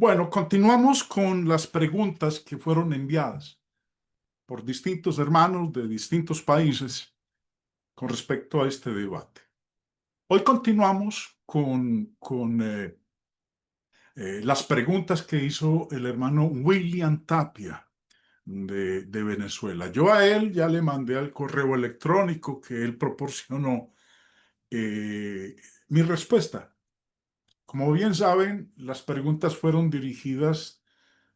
Bueno, continuamos con las preguntas que fueron enviadas por distintos hermanos de distintos países con respecto a este debate. Hoy continuamos con las preguntas que hizo el hermano William Tapia de Venezuela. Yo a él ya le mandé al correo electrónico que él proporcionó eh, mi respuesta. Como bien saben, las preguntas fueron dirigidas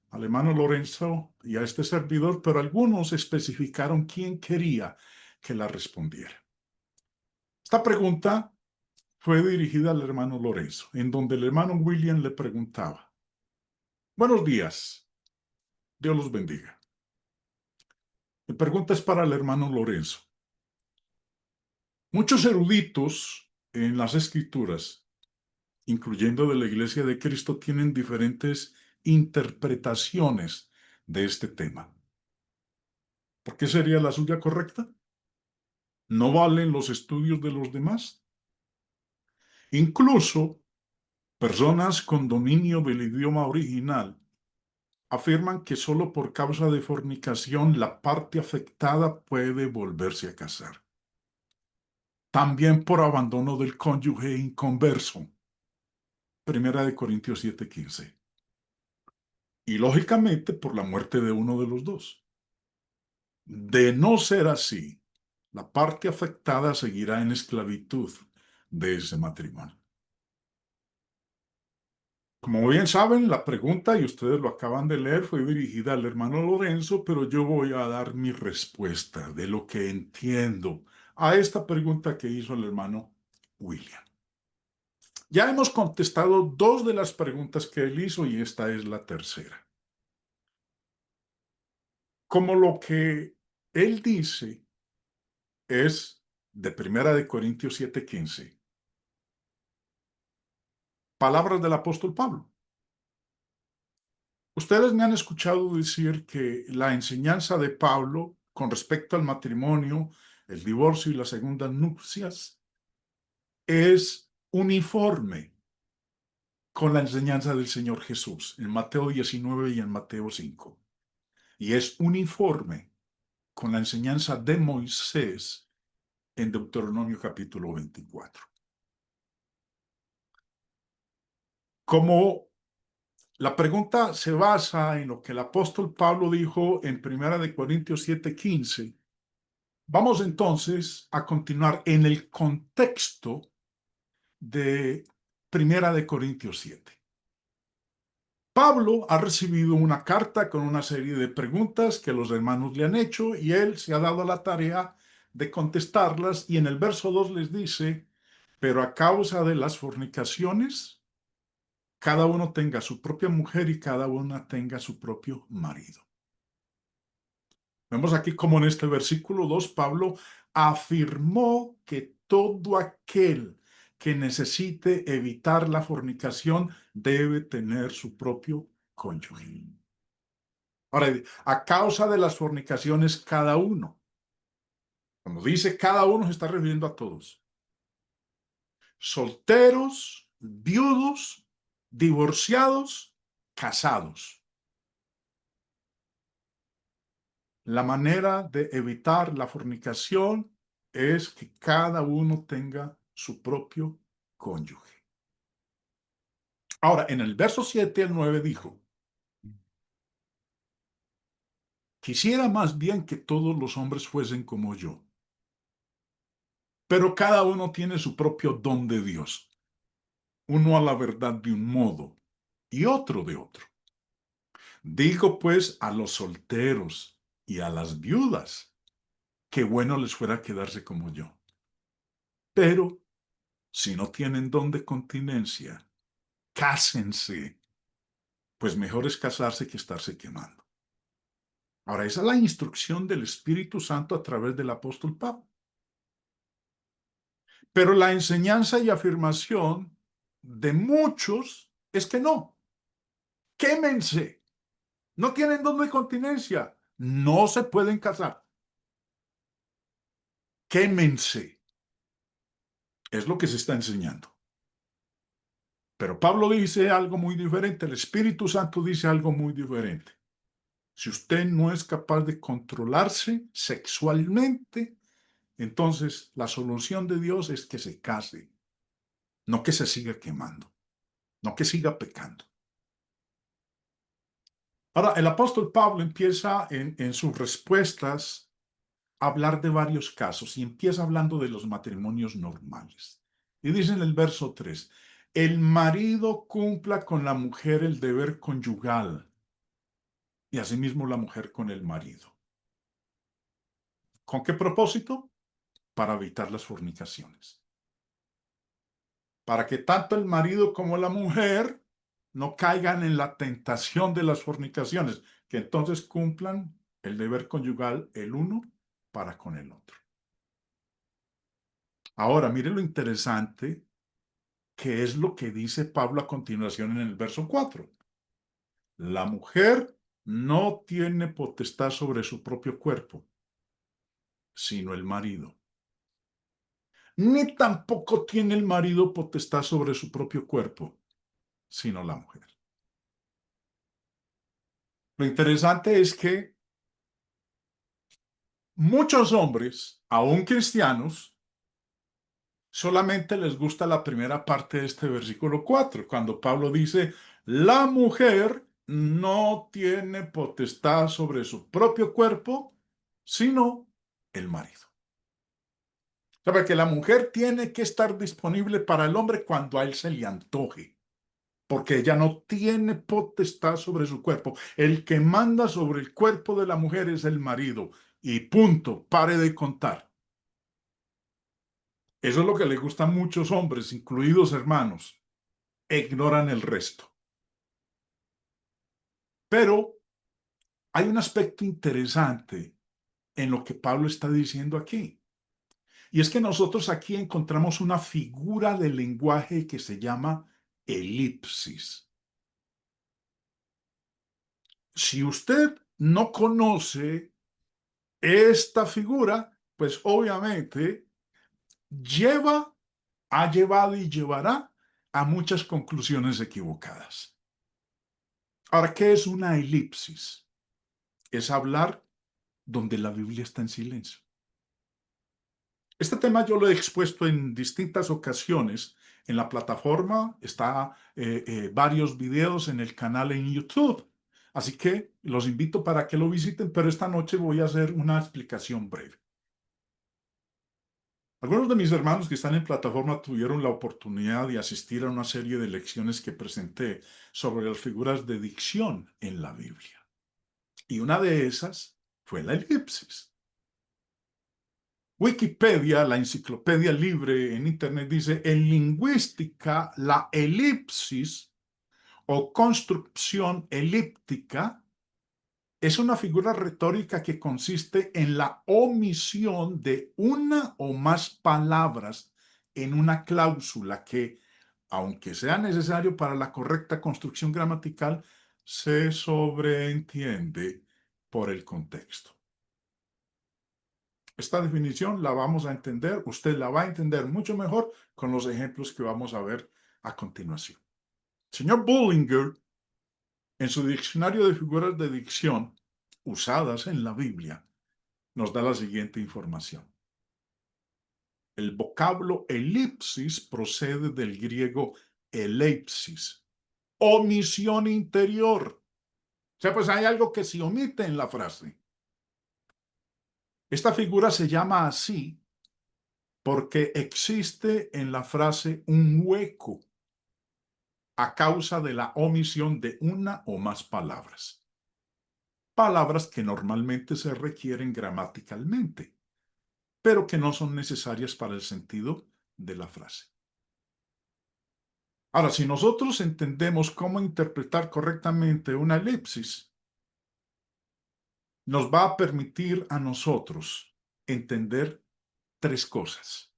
al hermano Lorenzo y a este servidor, pero algunos especificaron quién quería que la respondiera. Esta pregunta fue dirigida al hermano Lorenzo, en donde el hermano William le preguntaba: buenos días, Dios los bendiga. Mi pregunta es para el hermano Lorenzo. Muchos eruditos en las escrituras, incluyendo de la Iglesia de Cristo, tienen diferentes interpretaciones de este tema. ¿Por qué sería la suya correcta? ¿No valen los estudios de los demás? Incluso personas con dominio del idioma original afirman que solo por causa de fornicación la parte afectada puede volverse a casar. También por abandono del cónyuge inconverso. Primera de Corintios 7:15. Y lógicamente por la muerte de uno de los dos. De no ser así, la parte afectada seguirá en esclavitud de ese matrimonio. Como bien saben, la pregunta, y ustedes lo acaban de leer, fue dirigida al hermano Lorenzo, pero yo voy a dar mi respuesta de lo que entiendo a esta pregunta que hizo el hermano William. Ya hemos contestado dos de las preguntas que él hizo y esta es la tercera. Como lo que él dice es de Primera de Corintios 7:15, palabras del apóstol Pablo. Ustedes me han escuchado decir que la enseñanza de Pablo con respecto al matrimonio, el divorcio y las segundas nupcias es uniforme con la enseñanza del Señor Jesús en Mateo 19 y en Mateo 5. Y es uniforme con la enseñanza de Moisés en Deuteronomio capítulo 24. Como la pregunta se basa en lo que el apóstol Pablo dijo en 1 Corintios 7:15, vamos entonces a continuar en el contexto de 1 Corintios 7. Pablo ha recibido una carta con una serie de preguntas que los hermanos le han hecho y él se ha dado la tarea de contestarlas, y en el verso 2 les dice: pero a causa de las fornicaciones, cada uno tenga su propia mujer y cada una tenga su propio marido. Vemos aquí como en este versículo 2 Pablo afirmó que todo aquel que necesite evitar la fornicación debe tener su propio cónyuge. Ahora, a causa de las fornicaciones, cada uno. Cuando dice cada uno, se está refiriendo a todos. Solteros, viudos, divorciados, casados. La manera de evitar la fornicación es que cada uno tenga su propio cónyuge. Ahora, en el verso 7 al 9 dijo: quisiera más bien que todos los hombres fuesen como yo, pero cada uno tiene su propio don de Dios, uno a la verdad de un modo y otro de otro. Digo pues a los solteros y a las viudas, que bueno les fuera quedarse como yo. Pero si no tienen don de continencia, cásense, pues mejor es casarse que estarse quemando. Ahora, esa es la instrucción del Espíritu Santo a través del apóstol Pablo. Pero la enseñanza y afirmación de muchos es que no. Quémense. No tienen don de continencia. No se pueden casar. Quémense. Es lo que se está enseñando. Pero Pablo dice algo muy diferente, el Espíritu Santo dice algo muy diferente. Si usted no es capaz de controlarse sexualmente, entonces la solución de Dios es que se case, no que se siga quemando, no que siga pecando. Ahora, el apóstol Pablo empieza en sus respuestas a hablar de varios casos y empieza hablando de los matrimonios normales. Y dice en el verso 3, el marido cumpla con la mujer el deber conyugal y asimismo la mujer con el marido. ¿Con qué propósito? Para evitar las fornicaciones. Para que tanto el marido como la mujer no caigan en la tentación de las fornicaciones, que entonces cumplan el deber conyugal el uno para con el otro. Ahora, mire lo interesante que es lo que dice Pablo a continuación en el verso 4. La mujer no tiene potestad sobre su propio cuerpo, sino el marido. Ni tampoco tiene el marido potestad sobre su propio cuerpo, sino la mujer. Lo interesante es que muchos hombres, aún cristianos, solamente les gusta la primera parte de este versículo 4, cuando Pablo dice, la mujer no tiene potestad sobre su propio cuerpo, sino el marido. Sabe que la mujer tiene que estar disponible para el hombre cuando a él se le antoje, porque ella no tiene potestad sobre su cuerpo. El que manda sobre el cuerpo de la mujer es el marido. Y punto, pare de contar. Eso es lo que le gusta a muchos hombres, incluidos hermanos. Ignoran el resto. Pero hay un aspecto interesante en lo que Pablo está diciendo aquí. Y es que nosotros aquí encontramos una figura del lenguaje que se llama elipsis. Si usted no conoce esta figura, pues obviamente ha llevado y llevará a muchas conclusiones equivocadas. Ahora, ¿qué es una elipsis? Es hablar donde la Biblia está en silencio. Este tema yo lo he expuesto en distintas ocasiones en la plataforma, está varios videos en el canal en YouTube, así que los invito para que lo visiten, pero esta noche voy a hacer una explicación breve. Algunos de mis hermanos que están en plataforma tuvieron la oportunidad de asistir a una serie de lecciones que presenté sobre las figuras de dicción en la Biblia. Y una de esas fue la elipsis. Wikipedia, la enciclopedia libre en Internet, dice, en lingüística, la elipsis o construcción elíptica es una figura retórica que consiste en la omisión de una o más palabras en una cláusula que, aunque sea necesario para la correcta construcción gramatical, se sobreentiende por el contexto. Esta definición la vamos a entender, usted la va a entender mucho mejor con los ejemplos que vamos a ver a continuación. Señor Bullinger, en su diccionario de figuras de dicción usadas en la Biblia, nos da la siguiente información. El vocablo elipsis procede del griego eleipsis, omisión interior. O sea, pues hay algo que se omite en la frase. Esta figura se llama así porque existe en la frase un hueco a causa de la omisión de una o más palabras. Palabras que normalmente se requieren gramaticalmente, pero que no son necesarias para el sentido de la frase. Ahora, si nosotros entendemos cómo interpretar correctamente una elipsis, nos va a permitir a nosotros entender tres cosas.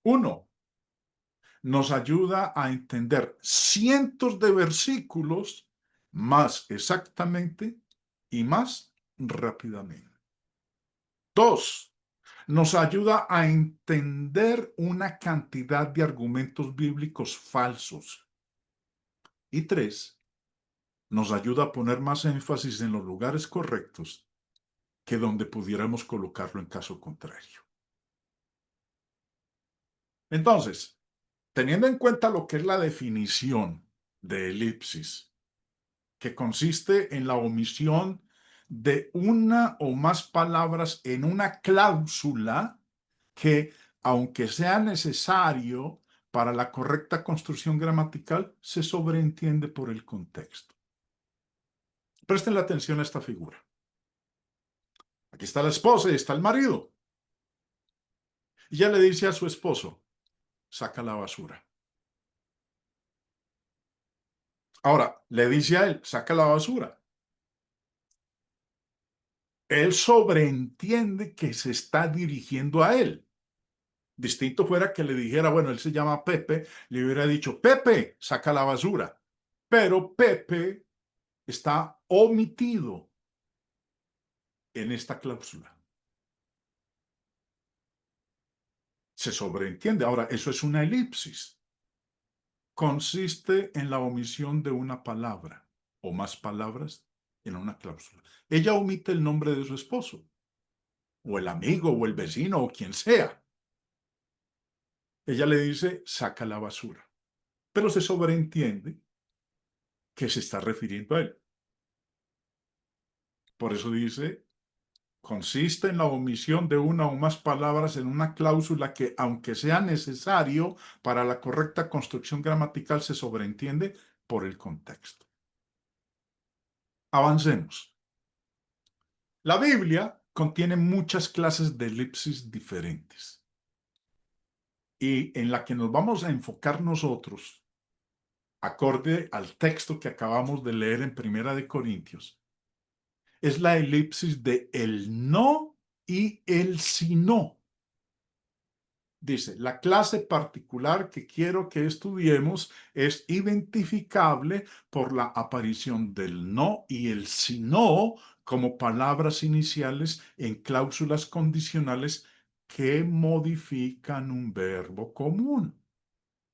Uno, nos ayuda a entender cientos de versículos más exactamente y más rápidamente. Dos, nos ayuda a entender una cantidad de argumentos bíblicos falsos Y tres, nos ayuda a poner más énfasis en los lugares correctos que donde pudiéramos colocarlo en caso contrario. Entonces, teniendo en cuenta lo que es la definición de elipsis, que consiste en la omisión de una o más palabras en una cláusula que, aunque sea necesario para la correcta construcción gramatical, se sobreentiende por el contexto. Presten la atención a esta figura. Aquí está la esposa y está el marido. Y ella le dice a su esposo, saca la basura. Ahora, le dice a él, saca la basura. Él sobreentiende que se está dirigiendo a él. Distinto fuera que le dijera, bueno, él se llama Pepe, le hubiera dicho, Pepe, saca la basura. Pero Pepe está omitido en esta cláusula. Se sobreentiende. Ahora, eso es una elipsis. Consiste en la omisión de una palabra o más palabras en una cláusula. Ella omite el nombre de su esposo, o el amigo, o el vecino, o quien sea. Ella le dice, saca la basura. Pero se sobreentiende que se está refiriendo a él. Por eso dice, consiste en la omisión de una o más palabras en una cláusula que, aunque sea necesario para la correcta construcción gramatical, se sobreentiende por el contexto. Avancemos. La Biblia contiene muchas clases de elipsis diferentes y en la que nos vamos a enfocar nosotros, acorde al texto que acabamos de leer en Primera de Corintios, es la elipsis de el no y el si no. Dice, la clase particular que quiero que estudiemos es identificable por la aparición del no y el si no como palabras iniciales en cláusulas condicionales que modifican un verbo común.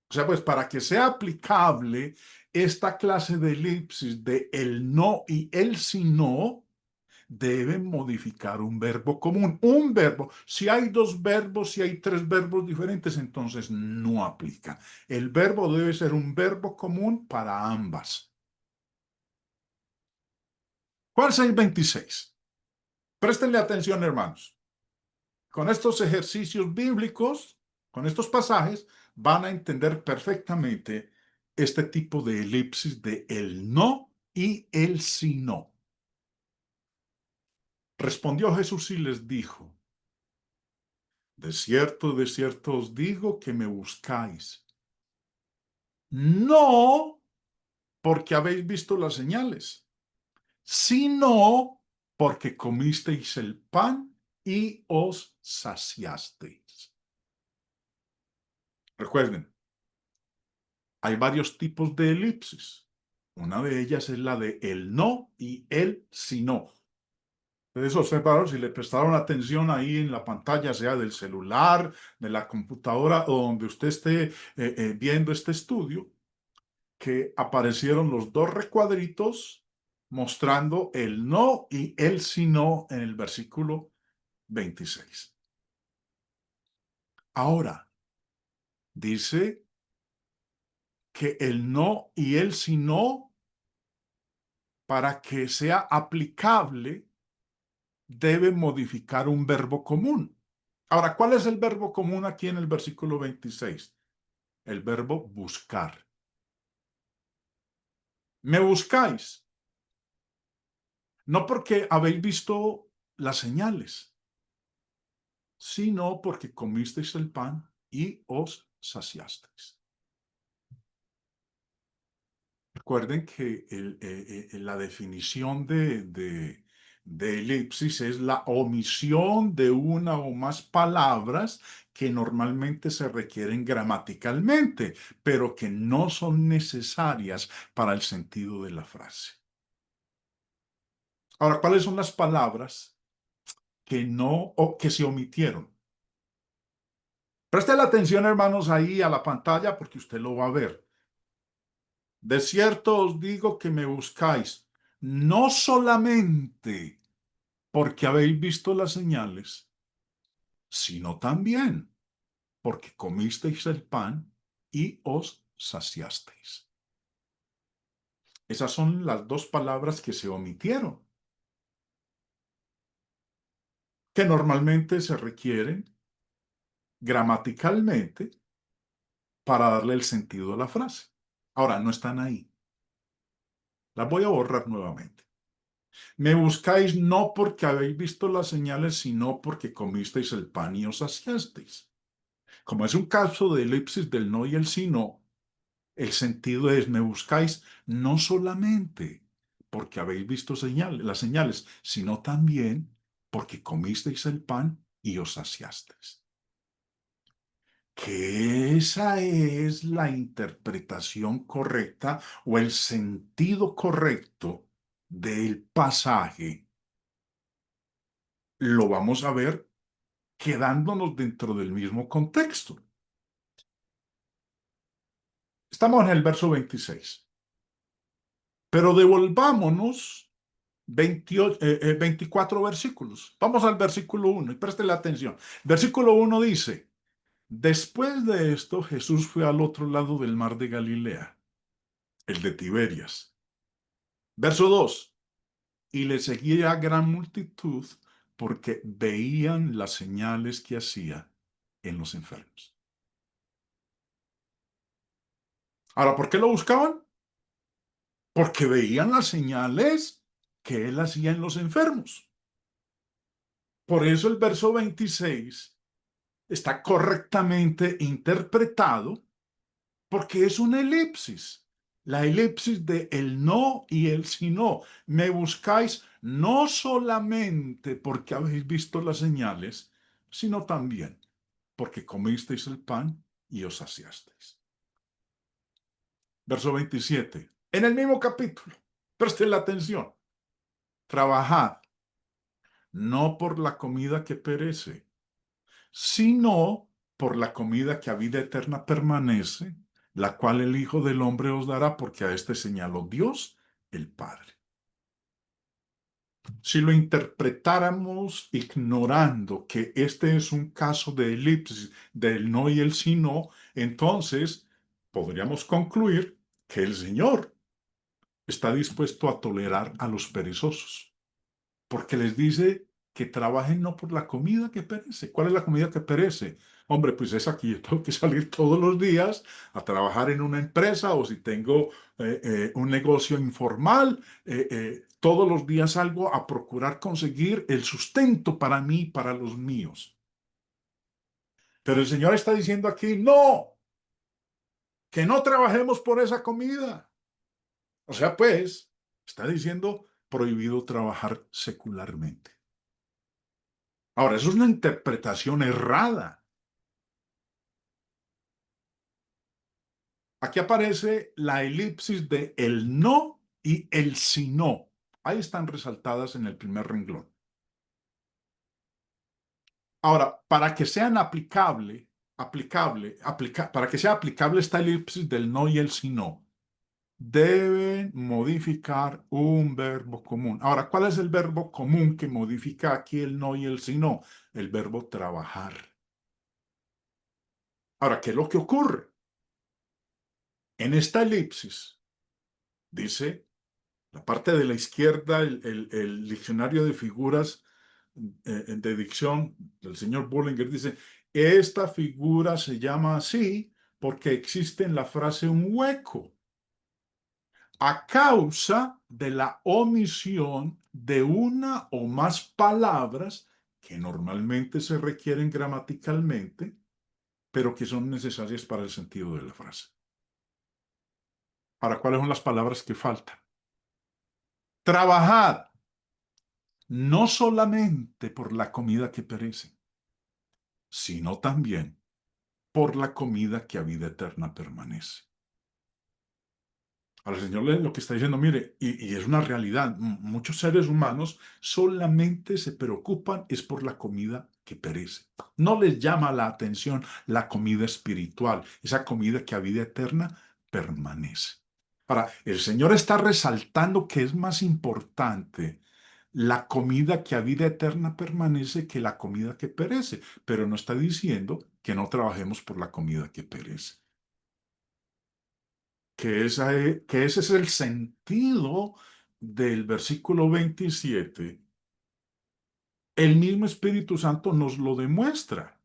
O sea, pues para que sea aplicable esta clase de elipsis de el no y el si no, deben modificar un verbo común. Un verbo. Si hay dos verbos, si hay tres verbos diferentes, entonces no aplica. El verbo debe ser un verbo común para ambas. ¿Cuál es el 26? Préstenle atención, hermanos. Con estos ejercicios bíblicos, con estos pasajes, van a entender perfectamente este tipo de elipsis de el no y el si no. Respondió Jesús y les dijo, de cierto os digo que me buscáis. No porque habéis visto las señales, sino porque comisteis el pan y os saciasteis. Recuerden, hay varios tipos de elipsis. Una de ellas es la de el no y el si no. Ustedes observaron, si le prestaron atención ahí en la pantalla, sea del celular, de la computadora o donde usted esté viendo este estudio, que aparecieron los dos recuadritos mostrando el no y el si no en el versículo 26. Ahora, dice que el no y el si no, para que sea aplicable, debe modificar un verbo común. Ahora, ¿cuál es el verbo común aquí en el versículo 26? El verbo buscar. Me buscáis, no porque habéis visto las señales, sino porque comisteis el pan y os saciasteis. Recuerden que la definición de elipsis es la omisión de una o más palabras que normalmente se requieren gramaticalmente, pero que no son necesarias para el sentido de la frase. Ahora, ¿cuáles son las palabras que no o que se omitieron? Preste la atención, hermanos, ahí a la pantalla porque usted lo va a ver. De cierto os digo que me buscáis, no solamente porque habéis visto las señales, sino también porque comisteis el pan y os saciasteis. Esas son las dos palabras que se omitieron, que normalmente se requieren gramaticalmente para darle el sentido a la frase. Ahora, no están ahí. Las voy a borrar nuevamente. Me buscáis no porque habéis visto las señales, sino porque comisteis el pan y os saciasteis. Como es un caso de elipsis del no y el sino, el sentido es, me buscáis no solamente porque habéis visto las señales, sino también porque comisteis el pan y os saciasteis. Que esa es la interpretación correcta o el sentido correcto del pasaje, lo vamos a ver quedándonos dentro del mismo contexto. Estamos en el verso 26. Pero devolvámonos 24 versículos. Vamos al versículo 1 y préstele atención. Versículo 1 dice, después de esto Jesús fue al otro lado del mar de Galilea, el de Tiberias. Verso 2, y le seguía gran multitud porque veían las señales que hacía en los enfermos. Ahora, ¿por qué lo buscaban? Porque veían las señales que él hacía en los enfermos. Por eso el verso 26 está correctamente interpretado porque es una elipsis. La elipsis de el no y el si no. Me buscáis no solamente porque habéis visto las señales, sino también porque comisteis el pan y os saciasteis. Verso 27. En el mismo capítulo. Presten la atención. Trabajad no por la comida que perece, sino por la comida que a vida eterna permanece, la cual el Hijo del Hombre os dará, porque a este señaló Dios, el Padre. Si lo interpretáramos ignorando que este es un caso de elipsis del no y el sí no, entonces podríamos concluir que el Señor está dispuesto a tolerar a los perezosos, porque les dice que trabajen no por la comida que perece. ¿Cuál es la comida que perece? Hombre, pues es aquí, yo tengo que salir todos los días a trabajar en una empresa o si tengo un negocio informal, todos los días salgo a procurar conseguir el sustento para mí y para los míos. Pero el Señor está diciendo aquí, no, que no trabajemos por esa comida. O sea, pues, está diciendo prohibido trabajar secularmente. Ahora, eso es una interpretación errada. Aquí aparece la elipsis de el no y el si no. Ahí están resaltadas en el primer renglón. Ahora, para que sean para que sea aplicable esta elipsis del no y el si no, deben modificar un verbo común. Ahora, ¿cuál es el verbo común que modifica aquí el no y el si no? El verbo trabajar. Ahora, ¿qué es lo que ocurre? En esta elipsis, dice la parte de la izquierda, el diccionario de figuras de dicción del señor Bullinger dice, esta figura se llama así porque existe en la frase un hueco a causa de la omisión de una o más palabras que normalmente se requieren gramaticalmente, pero que son necesarias para el sentido de la frase. Ahora, ¿cuáles son las palabras que faltan? Trabajad no solamente por la comida que perece, sino también por la comida que a vida eterna permanece. Ahora, el Señor lo que está diciendo, mire, y es una realidad, muchos seres humanos solamente se preocupan es por la comida que perece. No les llama la atención la comida espiritual, esa comida que a vida eterna permanece. Ahora, el Señor está resaltando que es más importante la comida que a vida eterna permanece que la comida que perece, pero no está diciendo que no trabajemos por la comida que perece. Que ese es el sentido del versículo 27. El mismo Espíritu Santo nos lo demuestra.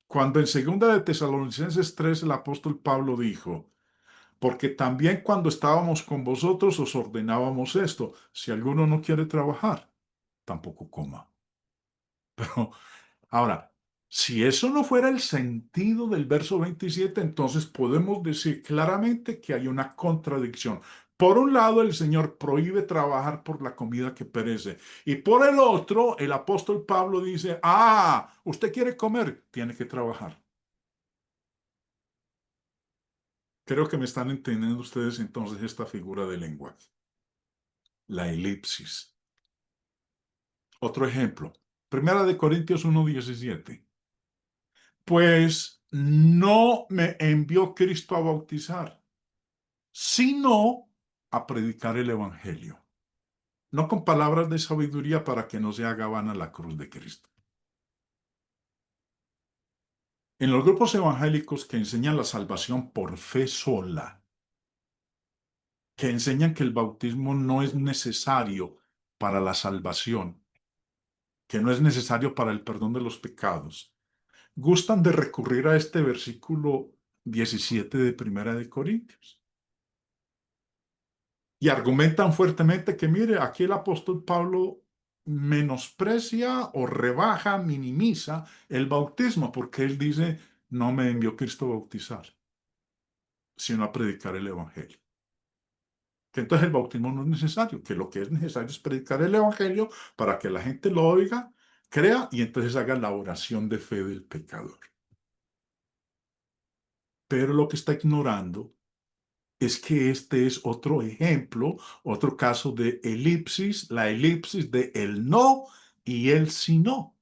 Cuando en segunda de Tesalonicenses 3 el apóstol Pablo dijo, porque también cuando estábamos con vosotros os ordenábamos esto, si alguno no quiere trabajar, tampoco coma. Pero ahora, si eso no fuera el sentido del verso 27, entonces podemos decir claramente que hay una contradicción. Por un lado, el Señor prohíbe trabajar por la comida que perece. Y por el otro, el apóstol Pablo dice, usted quiere comer, tiene que trabajar. Creo que me están entendiendo ustedes entonces esta figura de lenguaje, la elipsis. Otro ejemplo, Primera de Corintios 1:17. Pues no me envió Cristo a bautizar, sino a predicar el Evangelio. No con palabras de sabiduría para que no se haga vana la cruz de Cristo. En los grupos evangélicos que enseñan la salvación por fe sola, que enseñan que el bautismo no es necesario para la salvación, que no es necesario para el perdón de los pecados, gustan de recurrir a este versículo 17 de Primera de Corintios. Y argumentan fuertemente que, mire, aquí el apóstol Pablo menosprecia o rebaja, minimiza el bautismo, porque él dice, no me envió Cristo a bautizar, sino a predicar el Evangelio. Que entonces el bautismo no es necesario, que lo que es necesario es predicar el Evangelio para que la gente lo oiga, crea y entonces haga la oración de fe del pecador. Pero lo que está ignorando es que este es otro ejemplo, otro caso de elipsis, la elipsis de el no y el si no.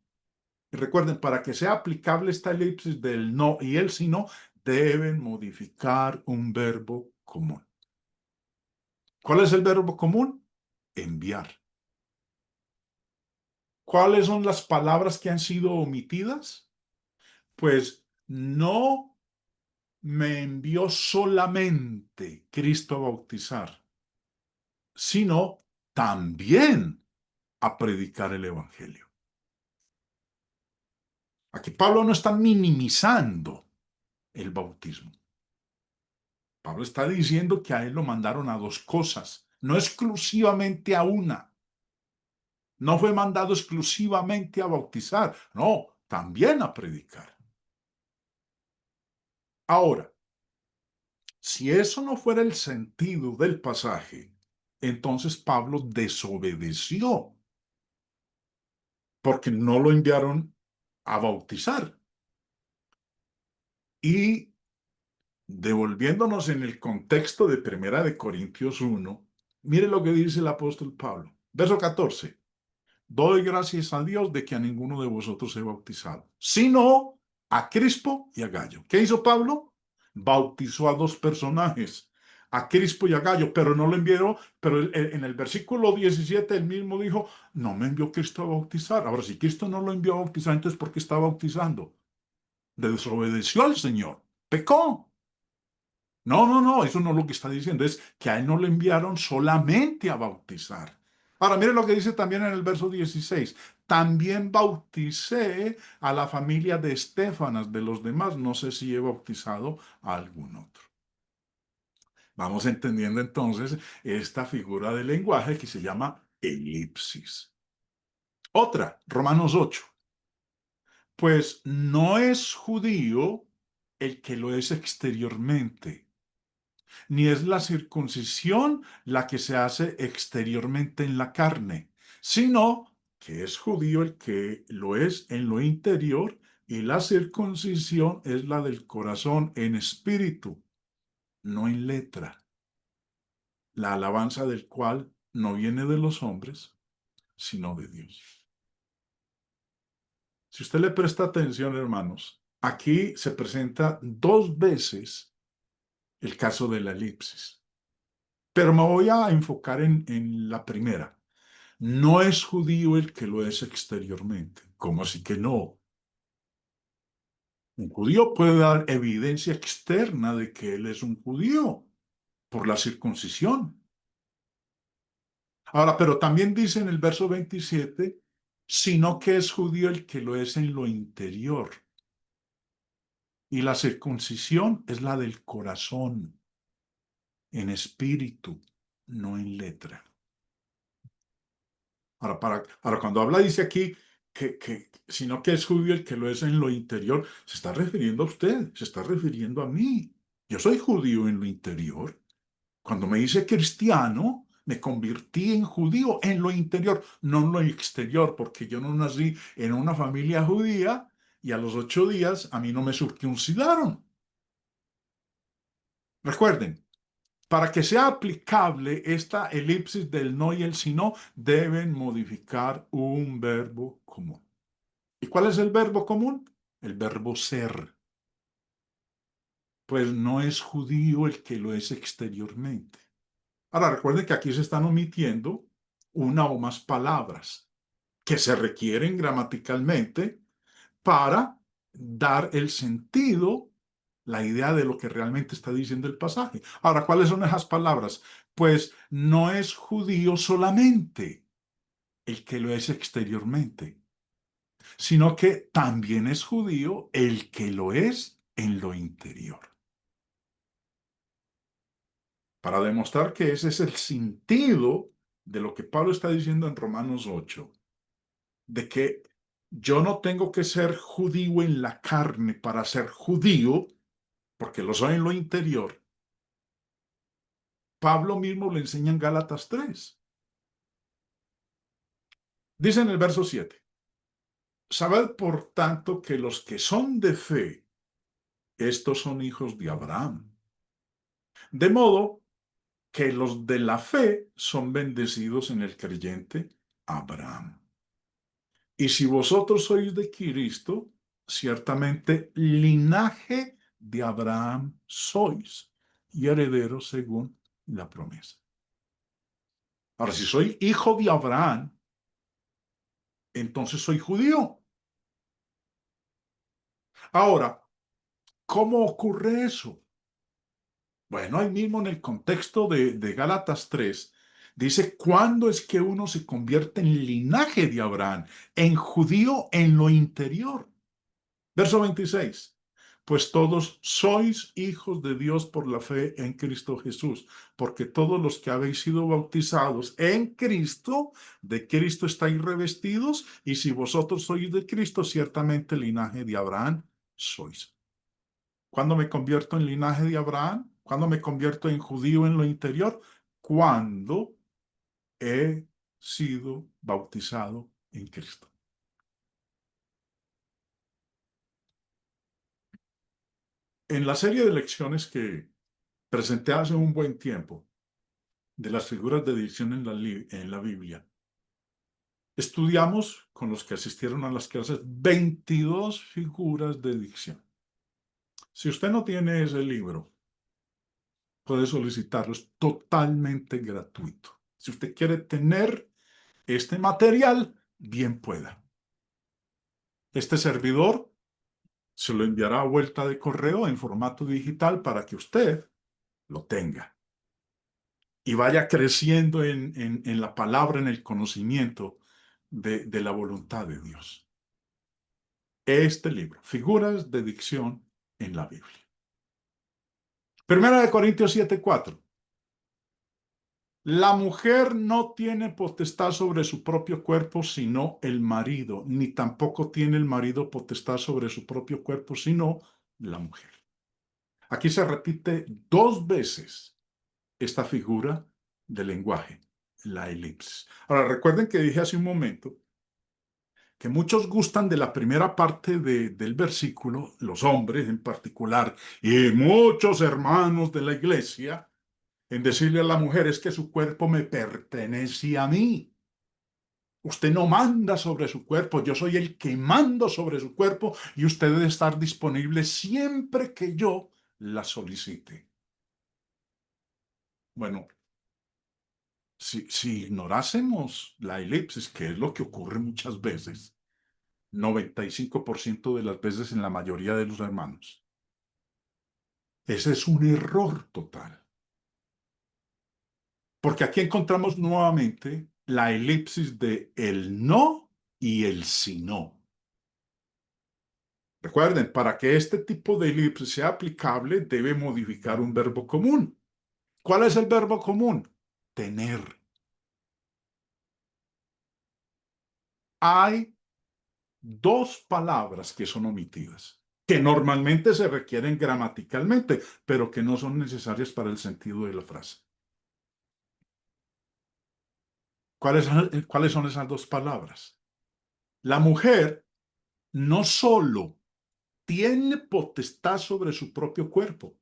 Y recuerden, para que sea aplicable esta elipsis del no y el si no, deben modificar un verbo común. ¿Cuál es el verbo común? Enviar. ¿Cuáles son las palabras que han sido omitidas? Pues no me envió solamente Cristo a bautizar, sino también a predicar el Evangelio. Aquí Pablo no está minimizando el bautismo. Pablo está diciendo que a él lo mandaron a dos cosas, no exclusivamente a una. No fue mandado exclusivamente a bautizar, no, también a predicar. Ahora, si eso no fuera el sentido del pasaje, entonces Pablo desobedeció porque no lo enviaron a bautizar. Y devolviéndonos en el contexto de Primera de Corintios 1, mire lo que dice el apóstol Pablo. Verso 14. Doy gracias a Dios de que a ninguno de vosotros he bautizado, sino a Crispo y a Gallo. ¿Qué hizo Pablo? Bautizó a dos personajes, a Crispo y a Gallo, pero no lo envió, pero en el versículo 17 él mismo dijo, no me envió Cristo a bautizar. Ahora, si Cristo no lo envió a bautizar, entonces ¿por qué está bautizando? Desobedeció al Señor, pecó. No, no, no, eso no es lo que está diciendo, es que a él no le enviaron solamente a bautizar. Ahora, mire lo que dice también en el verso 16. También bauticé a la familia de Estefanas, de los demás, no sé si he bautizado a algún otro. Vamos entendiendo entonces esta figura de lenguaje que se llama elipsis. Otra, Romanos 8. Pues no es judío el que lo es exteriormente, ni es la circuncisión la que se hace exteriormente en la carne, sino que es judío el que lo es en lo interior y la circuncisión es la del corazón en espíritu, no en letra, la alabanza del cual no viene de los hombres, sino de Dios. Si usted le presta atención, hermanos, aquí se presenta dos veces el caso de la elipsis. Pero me voy a enfocar en la primera. No es judío el que lo es exteriormente. ¿Cómo así que no? Un judío puede dar evidencia externa de que él es un judío por la circuncisión. Ahora, pero también dice en el verso 27, sino que es judío el que lo es en lo interior. Y la circuncisión es la del corazón, en espíritu, no en letra. Ahora, cuando habla, dice aquí sino que es judío el que lo es en lo interior, se está refiriendo a usted, se está refiriendo a mí. Yo soy judío en lo interior. Cuando me hice cristiano, me convertí en judío en lo interior, no en lo exterior, porque yo no nací en una familia judía y a los 8 días a mí no me circuncidaron. Recuerden, para que sea aplicable esta elipsis del no y el sino, deben modificar un verbo común. ¿Y cuál es el verbo común? El verbo ser. Pues no es judío el que lo es exteriormente. Ahora recuerden que aquí se están omitiendo una o más palabras que se requieren gramaticalmente para dar el sentido, la idea de lo que realmente está diciendo el pasaje. Ahora, ¿cuáles son esas palabras? Pues no es judío solamente el que lo es exteriormente, sino que también es judío el que lo es en lo interior. Para demostrar que ese es el sentido de lo que Pablo está diciendo en Romanos 8, de que yo no tengo que ser judío en la carne para ser judío, porque lo soy en lo interior. Pablo mismo lo enseña en Gálatas 3. Dice en el verso 7, sabed por tanto que los que son de fe, estos son hijos de Abraham. De modo que los de la fe son bendecidos en el creyente Abraham. Y si vosotros sois de Cristo, ciertamente linaje de Abraham sois y herederos según la promesa. Ahora, si soy hijo de Abraham, entonces soy judío. Ahora, ¿cómo ocurre eso? Bueno, ahí mismo en el contexto de Gálatas 3, dice, ¿cuándo es que uno se convierte en linaje de Abraham, en judío en lo interior? Verso 26. Pues todos sois hijos de Dios por la fe en Cristo Jesús, porque todos los que habéis sido bautizados en Cristo, de Cristo estáis revestidos, y si vosotros sois de Cristo, ciertamente linaje de Abraham sois. ¿Cuándo me convierto en linaje de Abraham? ¿Cuándo me convierto en judío en lo interior? Cuando he sido bautizado en Cristo. En la serie de lecciones que presenté hace un buen tiempo de las figuras de dicción en la Biblia, estudiamos con los que asistieron a las clases 22 figuras de dicción. Si usted no tiene ese libro, puede solicitarlo, es totalmente gratuito. Si usted quiere tener este material, bien pueda. Este servidor se lo enviará a vuelta de correo en formato digital para que usted lo tenga y vaya creciendo en la palabra, en el conocimiento de la voluntad de Dios. Este libro, Figuras de Dicción en la Biblia. Primera de Corintios 7:4. La mujer no tiene potestad sobre su propio cuerpo sino el marido, ni tampoco tiene el marido potestad sobre su propio cuerpo sino la mujer. Aquí se repite 2 veces esta figura de lenguaje, la elipsis. Ahora, recuerden que dije hace un momento que muchos gustan de la primera parte del versículo, los hombres en particular, y muchos hermanos de la iglesia, en decirle a la mujer es que su cuerpo me pertenece a mí. Usted no manda sobre su cuerpo, yo soy el que mando sobre su cuerpo y usted debe estar disponible siempre que yo la solicite. Bueno, Si ignorásemos la elipsis, que es lo que ocurre muchas veces, 95% de las veces en la mayoría de los hermanos, ese es un error total. Porque aquí encontramos nuevamente la elipsis de el no y el si no. Recuerden, para que este tipo de elipsis sea aplicable, debe modificar un verbo común. ¿Cuál es el verbo común? Tener. Hay dos palabras que son omitidas, que normalmente se requieren gramaticalmente, pero que no son necesarias para el sentido de la frase. ¿Cuáles son esas dos palabras? La mujer no solo tiene potestad sobre su propio cuerpo,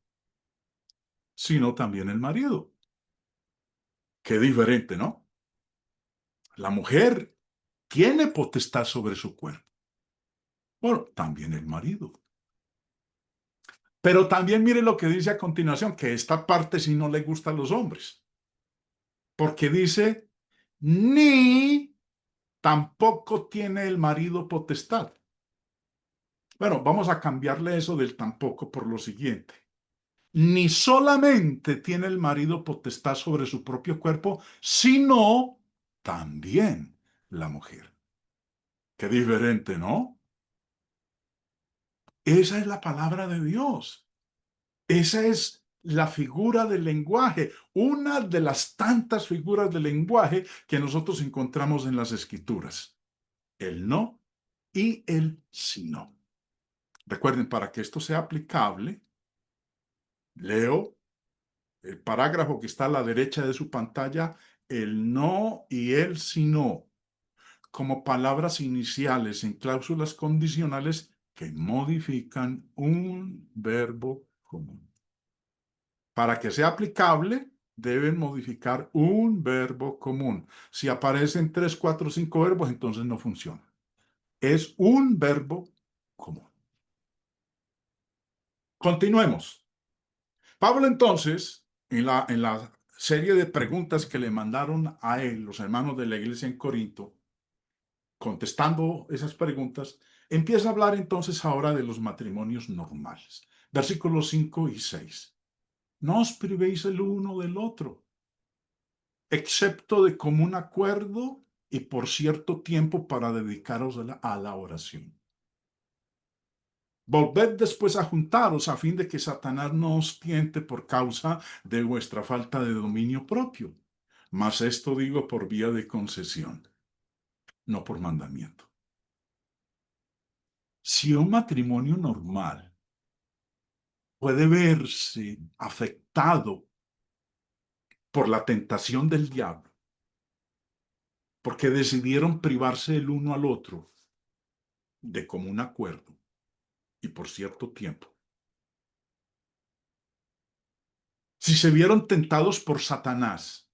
sino también el marido. Qué diferente, ¿no? La mujer tiene potestad sobre su cuerpo. Bueno, también el marido. Pero también mire lo que dice a continuación, que esta parte sí no le gusta a los hombres, porque dice, ni tampoco tiene el marido potestad. Bueno, vamos a cambiarle eso del tampoco por lo siguiente. Ni solamente tiene el marido potestad sobre su propio cuerpo, sino también la mujer. Qué diferente, ¿no? Esa es la palabra de Dios. Esa es la figura del lenguaje, una de las tantas figuras del lenguaje que nosotros encontramos en las escrituras. El no y el si no. Recuerden, para que esto sea aplicable, leo el parágrafo que está a la derecha de su pantalla, el no y el si no, como palabras iniciales en cláusulas condicionales que modifican un verbo común. Para que sea aplicable, deben modificar un verbo común. Si aparecen 3, 4, 5 verbos, entonces no funciona. Es un verbo común. Continuemos. Pablo entonces, en la serie de preguntas que le mandaron a él, los hermanos de la iglesia en Corinto, contestando esas preguntas, empieza a hablar entonces ahora de los matrimonios normales. Versículos 5 y 6. No os privéis el uno del otro, excepto de común acuerdo y por cierto tiempo para dedicaros a la oración. Volved después a juntaros a fin de que Satanás no os tiente por causa de vuestra falta de dominio propio. Mas esto digo por vía de concesión, no por mandamiento. Si un matrimonio normal puede verse afectado por la tentación del diablo, porque decidieron privarse el uno al otro de común acuerdo y por cierto tiempo, si se vieron tentados por Satanás,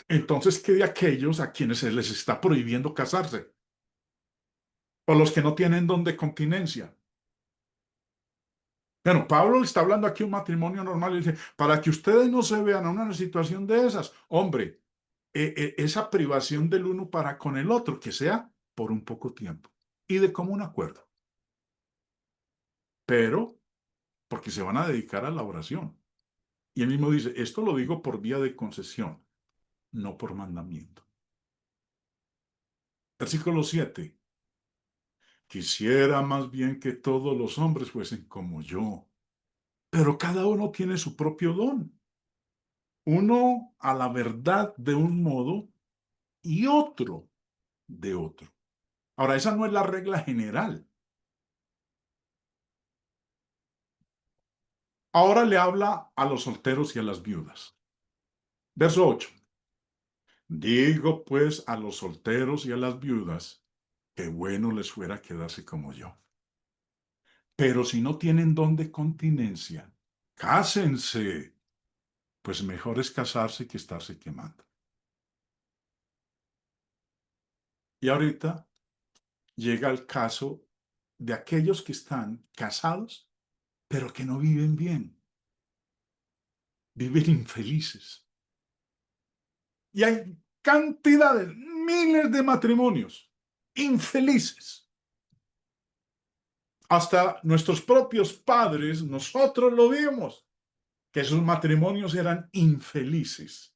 entonces, ¿qué de aquellos a quienes se les está prohibiendo casarse? O los que no tienen don de continencia. Bueno, Pablo le está hablando aquí un matrimonio normal y dice, para que ustedes no se vean en una situación de esas, hombre, esa privación del uno para con el otro, que sea por un poco tiempo y de común acuerdo, pero porque se van a dedicar a la oración. Y él mismo dice, esto lo digo por vía de concesión, no por mandamiento. Versículo 7. Quisiera más bien que todos los hombres fuesen como yo, pero cada uno tiene su propio don. Uno a la verdad de un modo y otro de otro. Ahora, esa no es la regla general. Ahora le habla a los solteros y a las viudas. Verso 8. Digo pues a los solteros y a las viudas que bueno les fuera quedarse como yo. Pero si no tienen don de continencia, cásense, pues mejor es casarse que estarse quemando. Y ahorita llega el caso de aquellos que están casados, pero que no viven bien, viven infelices. Y hay cantidades, miles de matrimonios infelices. Hasta nuestros propios padres, nosotros lo vimos, que sus matrimonios eran infelices.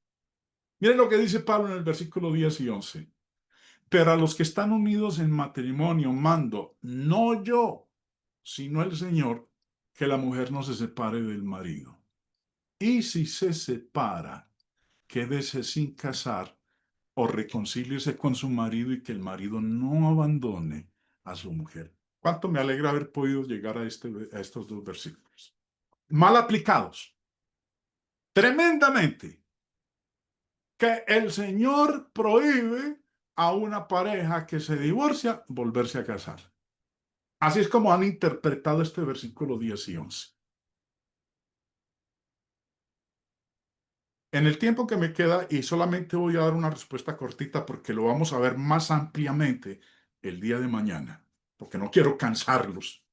Miren lo que dice Pablo en el versículo 10 y 11. Pero a los que están unidos en matrimonio mando, no yo, sino el Señor, que la mujer no se separe del marido. Y si se separa, quédese sin casar o reconcíliese con su marido y que el marido no abandone a su mujer. ¿Cuánto me alegra haber podido llegar a estos dos versículos? Mal aplicados, tremendamente, que el Señor prohíbe a una pareja que se divorcia volverse a casar. Así es como han interpretado este versículo 10 y 11. En el tiempo que me queda, y solamente voy a dar una respuesta cortita porque lo vamos a ver más ampliamente el día de mañana, porque no quiero cansarlos.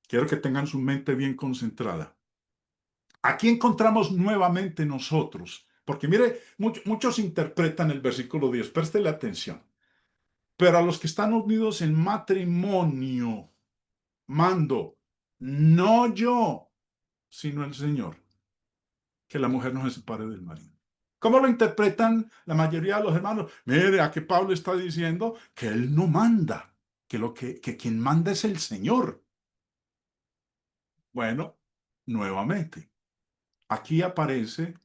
Quiero que tengan su mente bien concentrada. Aquí encontramos nuevamente nosotros, porque mire, muchos interpretan el versículo 10, préstele atención. Pero a los que están unidos en matrimonio, mando, no yo, sino el Señor, que la mujer no se separe del marido. ¿Cómo lo interpretan la mayoría de los hermanos? Mire, aquí Pablo está diciendo que él no manda, que quien manda es el Señor. Bueno, nuevamente, aquí aparece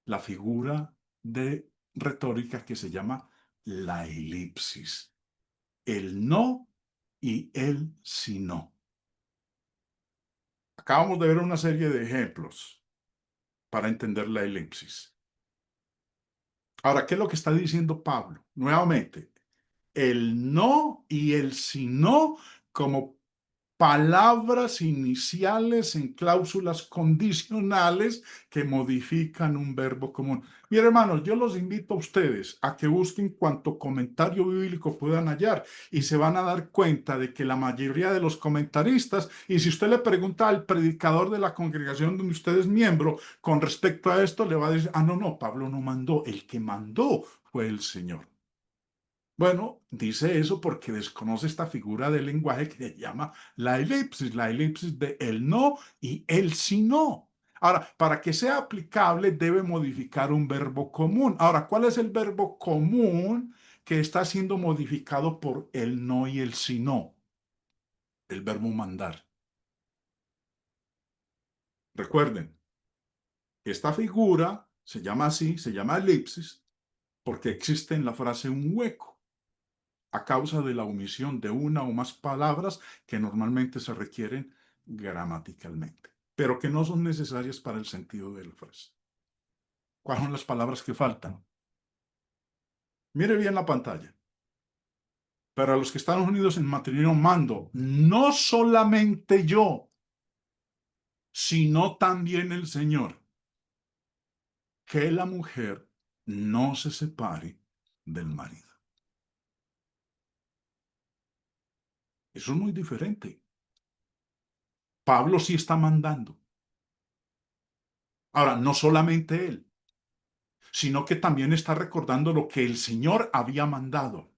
la figura de retórica que se llama la elipsis. El no y el si no. Acabamos de ver una serie de ejemplos para entender la elipsis. Ahora, ¿qué es lo que está diciendo Pablo? Nuevamente, el no y el si no como palabras iniciales en cláusulas condicionales que modifican un verbo común. Mira, hermanos, yo los invito a ustedes a que busquen cuanto comentario bíblico puedan hallar y se van a dar cuenta de que la mayoría de los comentaristas, y si usted le pregunta al predicador de la congregación donde usted es miembro con respecto a esto, le va a decir, ah, no, no, Pablo no mandó, el que mandó fue el Señor. Bueno, dice eso porque desconoce esta figura del lenguaje que se llama la elipsis de el no y el si no. Ahora, para que sea aplicable debe modificar un verbo común. Ahora, ¿cuál es el verbo común que está siendo modificado por el no y el si no? El verbo mandar. Recuerden, esta figura se llama así, se llama elipsis, porque existe en la frase un hueco, a causa de la omisión de una o más palabras que normalmente se requieren gramaticalmente, pero que no son necesarias para el sentido de la frase. ¿Cuáles son las palabras que faltan? Mire bien la pantalla. Para los que están unidos en matrimonio mando, no solamente yo, sino también el Señor, que la mujer no se separe del marido. Eso es muy diferente. Pablo sí está mandando. Ahora, no solamente él, sino que también está recordando lo que el Señor había mandado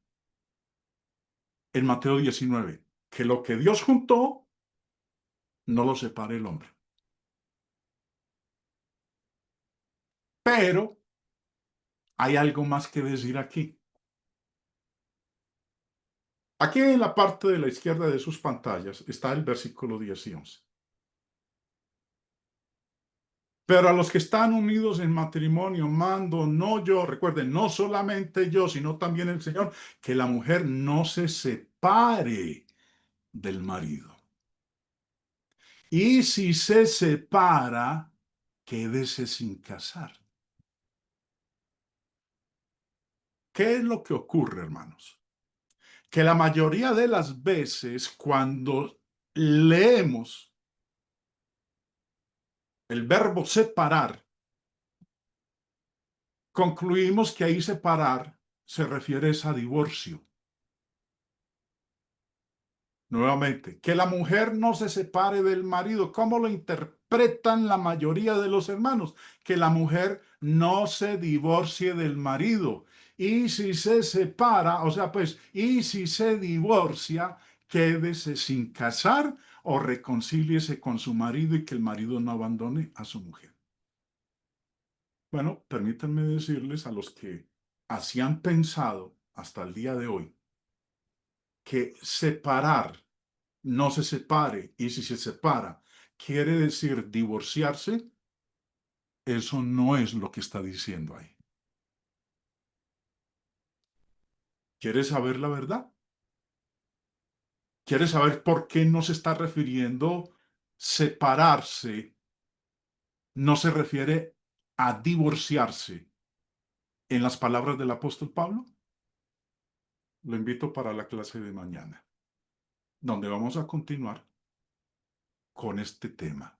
en Mateo 19, que lo que Dios juntó, no lo separe el hombre. Pero hay algo más que decir aquí. Aquí en la parte de la izquierda de sus pantallas está el versículo 10 y 11. Pero a los que están unidos en matrimonio, mando, no yo, recuerden, no solamente yo, sino también el Señor, que la mujer no se separe del marido. Y si se separa, quédese sin casar. ¿Qué es lo que ocurre, hermanos? Que la mayoría de las veces cuando leemos el verbo separar, concluimos que ahí separar se refiere a divorcio. Nuevamente, que la mujer no se separe del marido. ¿Cómo lo interpretan la mayoría de los hermanos? Que la mujer no se divorcie del marido. Y si se separa, o sea, pues, y si se divorcia, quédese sin casar o reconcíliese con su marido y que el marido no abandone a su mujer. Bueno, permítanme decirles a los que así han pensado hasta el día de hoy que separar no se separe y si se separa quiere decir divorciarse, eso no es lo que está diciendo ahí. ¿Quieres saber la verdad? ¿Quieres saber por qué no se está refiriendo separarse? No se refiere a divorciarse en las palabras del apóstol Pablo. Lo invito para la clase de mañana, donde vamos a continuar con este tema.